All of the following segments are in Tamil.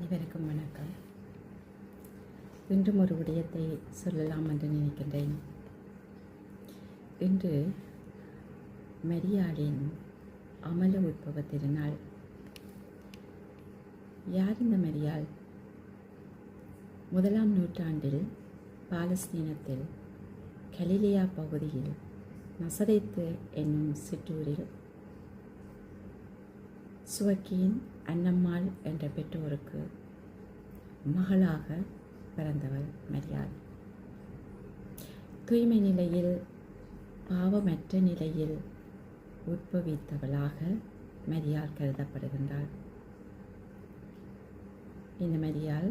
அனைவருக்கும் வணக்கம். இன்றும் ஒரு விடயத்தை சொல்லலாம் என்று நினைக்கின்றேன். இன்று மரியாளின் அமல உற்பவ திருநாள். யார் இந்த மரியாள்? 1ஆம் நூற்றாண்டில் பாலஸ்தீனத்தில் கலிலியா பகுதியில் நசரேத்து என்னும் சிற்றூரில் சுவக்கீன் அன்னம்மாள் என்ற பெற்றோருக்கு மகளாக பிறந்தவள் மரியாள். தூய்மை நிலையில், பாவமற்ற நிலையில் உட்பவித்தவளாக மரியாள் கருதப்படுகின்றாள். இந்த மரியாள்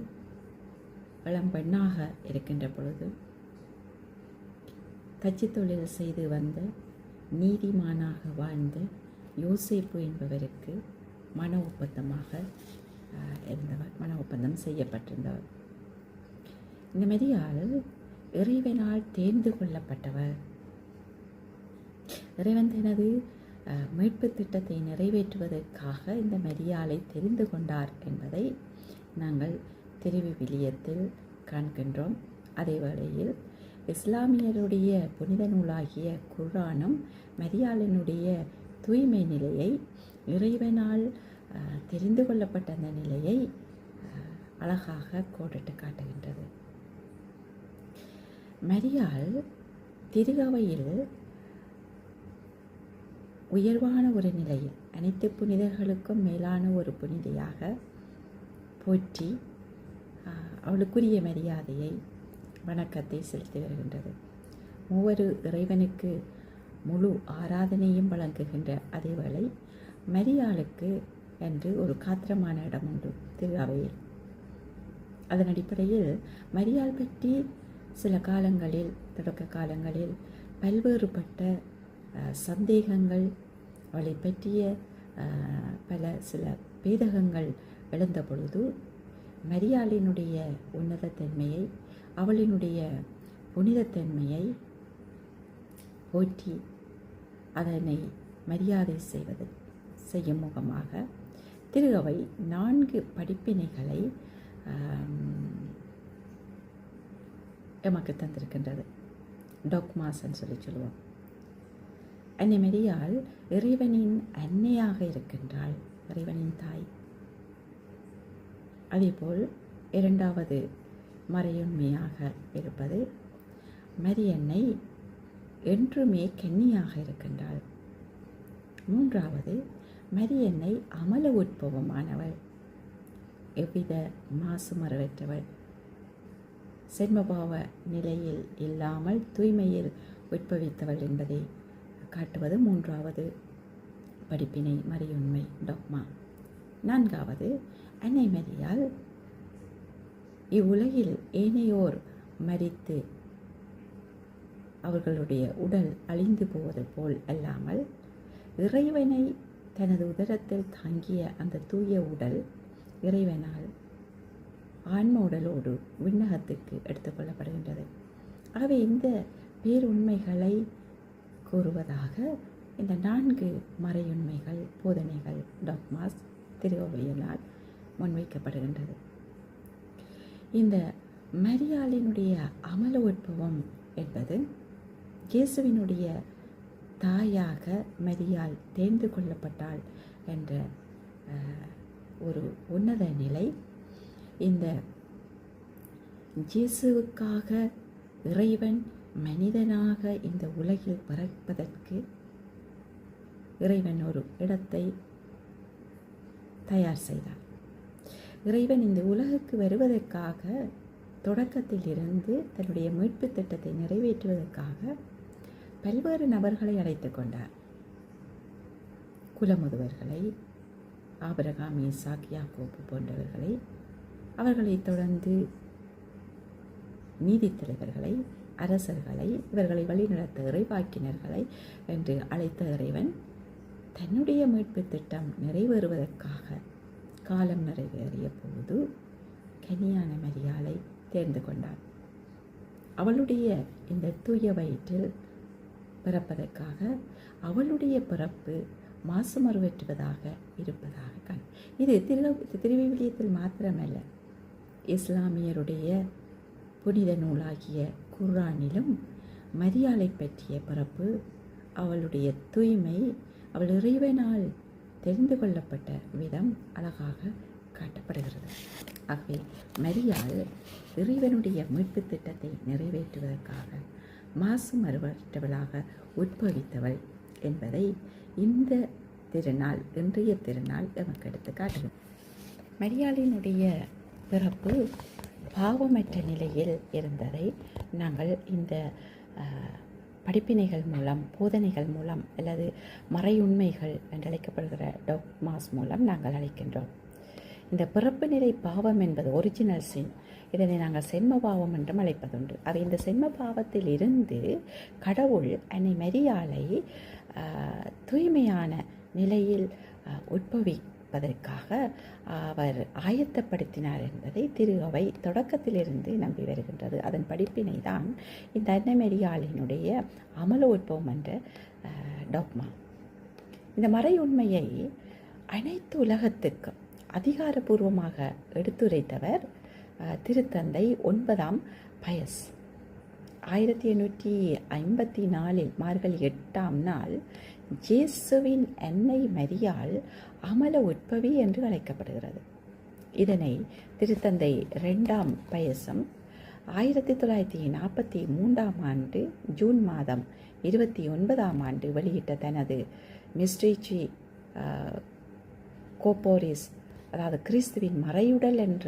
இளம்பெண்ணாக இருக்கின்ற பொழுது தச்சு தொழில் செய்து வந்த நீதிமானாக வாழ்ந்த யோசேப்பு என்பவருக்கு மன ஒப்பந்தம் செய்யப்பட்டிருந்தவர். இந்த மரியாள் இறைவனால் தேர்ந்து கொள்ளப்பட்டவர். இறைவன் தனது மீட்பு திட்டத்தை நிறைவேற்றுவதற்காக இந்த மரியாளை தெரிந்து கொண்டார் என்பதை நாங்கள் திருவிவிலியத்தில் காண்கின்றோம். அதே வேளையில் இஸ்லாமியருடைய புனித நூலாகிய குர்ஆனும் மரியாளினுடைய தூய்மை நிலையை, இறைவனால் தெரிந்து கொள்ளப்பட்ட அந்த நிலையை அழகாக கோடிட்டு காட்டுகின்றது. மரியாள் திருகவையில் உயர்வான ஒரு நிலையில், அனைத்து புனிதர்களுக்கும் மேலான ஒரு புனிதையாக போற்றி அவளுக்குரிய மரியாதையை, வணக்கத்தை செலுத்தி வருகின்றது. ஒவ்வொரு இறைவனுக்கு முழு ஆராதனையும் வழங்குகின்ற அதேவேளை மரியாளுக்கு என்று ஒரு காத்திரமான இடம் உண்டு திருஅவையில். அதன் அடிப்படையில் மரியாள் பற்றி சில காலங்களில், தொடக்க காலங்களில் பல்வேறுபட்ட சந்தேகங்கள், அவளை பற்றிய சில பேதகங்கள் எழுந்த பொழுது மரியாளினுடைய உன்னதத்தன்மையை, அவளினுடைய புனிதத்தன்மையை போற்றி அதனை மரியாதை செய்யும் முகமாக திருஅவை 4 படிப்பினைகளை எமக்கு தந்திருக்கின்றது. டாக்மாஸ்ன்னு சொல்லுவோம். அன்னை மரியாள் இறைவனின் அன்னையாக இருக்கின்றாள், இறைவனின் தாய். அதேபோல் 2வது மறையுண்மையாக இருப்பது மரியன்னை என்றுமே கன்னியாக இருக்கின்றாள். 3வது மரியன்னை அமல உற்பவமானவள், எவ்வித மாசுமறவற்றவள், சென்மபாவ நிலையில் இல்லாமல் தூய்மையில் உற்பவித்தவள் என்பதை காட்டுவது 3வது படிப்பினை, மரியுண்மை, டாக்மா. 4வது அன்னை மரியாள் இவ்வுலகில் ஏனையோர் மரித்து அவர்களுடைய உடல் அழிந்து போவது போல் அல்லாமல் இறைவனை தனது உதரத்தில் தாங்கிய அந்த தூய உடல் இறைவனால் ஆன்ம உடலோடு விண்ணகத்துக்கு எடுத்துக்கொள்ளப்படுகின்றது. ஆகவே இந்த பேருண்மைகளை கூறுவதாக இந்த 4 மறையுண்மைகள், போதனைகள், டாக்மாஸ் திருஅவையினால் முன்வைக்கப்படுகின்றது. இந்த மரியாளினுடைய அமல உற்பவம் என்பது இயேசுவினுடைய தாயாக மரியாள் தேர்ந்து கொள்ளப்பட்டாள் என்ற ஒரு உன்னத நிலை. இந்த இயேசுவுக்காக இறைவன் மனிதனாக இந்த உலகில் பிறப்பதற்கு இறைவன் ஒரு இடத்தை தயார் செய்தார். இறைவன் இந்த உலகுக்கு வருவதற்காக தொடக்கத்தில் இருந்து தன்னுடைய மீட்பு திட்டத்தை நிறைவேற்றுவதற்காக பல்வேறு நபர்களை அழைத்து கொண்டார். குலமுதுவர்களை, ஆபிரகாம், ஈசாக், யாக்கோபு போன்றவர்களை, அவர்களை தொடர்ந்து நீதித்தலைவர்களை, அரசர்களை, இவர்களை வழிநடத்த இறைவாக்கினர்களை என்று அழைத்த இறைவன் தன்னுடைய மீட்பு திட்டம் நிறைவேறுவதற்காக காலம் நிறைவேறிய போது கன்னியான மரியாளை தேர்ந்து கொண்டார். அவளுடைய இந்த தூய வயிற்றில் பிறப்பதற்காக அவளுடைய பிறப்பு மாசுமறுவற்றுவதாக இருப்பதாக இது திருவிவிலியத்தில் மாத்திரமல்ல, இஸ்லாமியருடைய புனித நூலாகிய குர்ஆனிலும் மரியாளை பற்றிய பிறப்பு, அவளுடைய தூய்மை, அவள் இறைவனால் தெரிந்து கொள்ளப்பட்ட விதம் அழகாக காட்டப்படுகிறது. ஆகவே மரியாள் இறைவனுடைய மீட்பு திட்டத்தை நிறைவேற்றுவதற்காக மாசு மறுவற்றவளாக உட்பவித்தவள் என்பதை இந்த திருநாள், இன்றைய திருநாள் நமக்கு எடுத்து காட்டுகிறது. மரியாளினுடைய பிறப்பு பாவமற்ற நிலையில் இருந்ததை நாங்கள் இந்த படிப்பினைகள் மூலம், போதனைகள் மூலம், அல்லது மறையுண்மைகள் என்றழைக்கப்படுகிற டாக்மாஸ் மூலம் நாங்கள் அழைக்கின்றோம். இந்த பிறப்பு நிலை பாவம் என்பது ஒரிஜினல் சின். இதனை நாங்கள் சென்ம பாவம் என்றும் அழைப்பதுண்டு. அவை இந்த சென்ம பாவத்தில் இருந்து கடவுள் அன்னை மரியாளை தூய்மையான நிலையில் உட்பவிப்பதற்காக அவர் ஆயத்தப்படுத்தினார் என்பதை திரு அவை தொடக்கத்திலிருந்து நம்பி வருகின்றது. அதன் படிப்பினை தான் இந்த அன்னை மரியாளினுடைய அமல உட்பவம் என்ற டாக்மா. இந்த மறை உண்மையை அனைத்து உலகத்துக்கும் அதிகாரபூர்வமாக எடுத்துரைத்தவர் திருத்தந்தை 9ஆம் பயஸ். 1854 மார்கழி 8ஆம் நாள் இயேசுவின் அன்னை மரியாள் அமல உட்பவி என்று அழைக்கப்படுகிறது. இதனை திருத்தந்தை 2ஆம் பயசம் 1943ஆம் ஆண்டு ஜூன் மாதம் 29ஆம் ஆண்டு வெளியிட்ட தனது மிஸ்ட்ரிச்சி கோப்போரிஸ், அதாவது கிறிஸ்துவின் மறையுடல் என்ற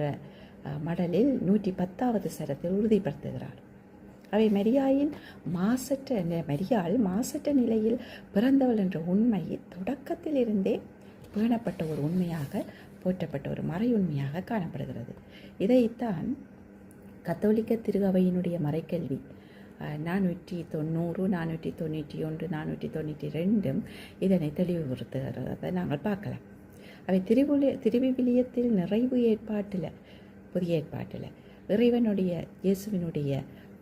மடலில் 110வது சரத்தில் உறுதிப்படுத்துகிறார். அவை மரியாள் மாசற்ற நிலையில் பிறந்தவள் என்ற உண்மை தொடக்கத்தில் இருந்தே பேணப்பட்ட ஒரு உண்மையாக, போற்றப்பட்ட ஒரு மறையுண்மையாக காணப்படுகிறது. இதைத்தான் கத்தோலிக்க திரு அவையினுடைய மறைக்கல்வி 490, 491, 492 இதனை தெளிவுபடுத்துகிறதை நாங்கள் பார்க்கலாம். அவை திருவிவிலியத்தில் நிறைவு ஏற்பாட்டில், புதிய ஏற்பாட்டில் இறைவனுடைய இயேசுவினுடைய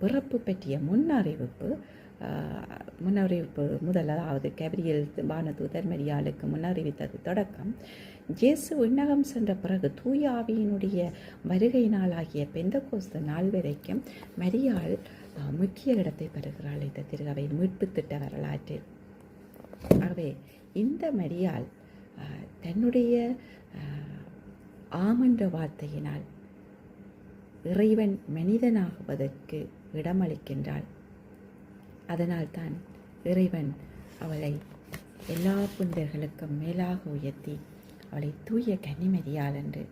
பிறப்பு பற்றிய முன்னறிவிப்பு முதலாவது கேப்ரியல் வானதூதர் மரியாளுக்கு முன்னறிவித்தது தொடக்கம் இயேசு விண்ணகம் சென்ற பிறகு தூய ஆவியினுடைய வருகை நாளாகிய பெந்தகோஸ்து நாள் வரைக்கும் மரியாள் முக்கிய இடத்தை பெறுகிறாள் இந்த திருவை மீட்பு திட்ட வரலாற்றில். ஆகவே இந்த மரியாள் தன்னுடைய ஆமென்ற வார்த்தையினால் இறைவன் மனிதனாகுவதற்கு இடமளிக்கின்றாள். அதனால்தான் இறைவன் அவளை எல்லா புனிதர்களுக்கும் மேலாக உயர்த்தி அவளை தூய கன்னிமரியாள் என்று,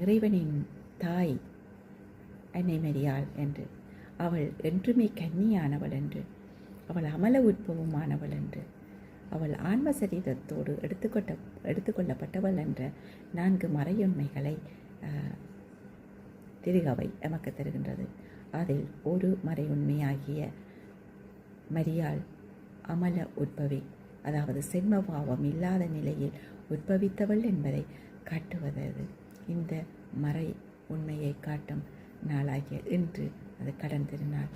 இறைவனின் தாய் அன்னை மரியாள் என்று, அவள் என்றுமே கன்னியானவள் என்று, அவள் அமல உட்பவமானவள் என்று, அவள் ஆன்ம சரீரத்தோடு எடுத்துக்கொள்ளப்பட்டவள் என்ற 4 மறையுண்மைகளை திருகவை எமக்கு தருகின்றது. அதில் ஒரு மறையுண்மையாகிய மரியாள் அமல உட்பவி, அதாவது சென்மபாவம் இல்லாத நிலையில் உட்பவித்தவள் என்பதை காட்டுவது இந்த மறை உண்மையை காட்டும் நாளாகிய இன்று அது கடன் திருநாள்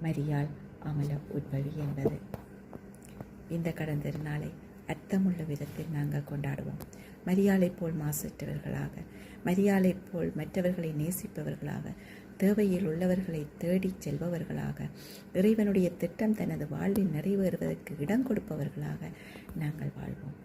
மரியாள் அமல உட்பவி என்பது. இந்த கடன் திருநாளை அர்த்தமுள்ள விதத்தில் நாங்கள் கொண்டாடுவோம். மரியாளைப் போல் மாசற்றவர்களாக, மரியாளைப் போல் மற்றவர்களை நேசிப்பவர்களாக, தேவையில் உள்ளவர்களை தேடிச் செல்பவர்களாக, இறைவனுடைய திட்டம் தனது வாழ்வில் நிறைவேறுவதற்கு இடம் கொடுப்பவர்களாக நாங்கள் வாழ்வோம்.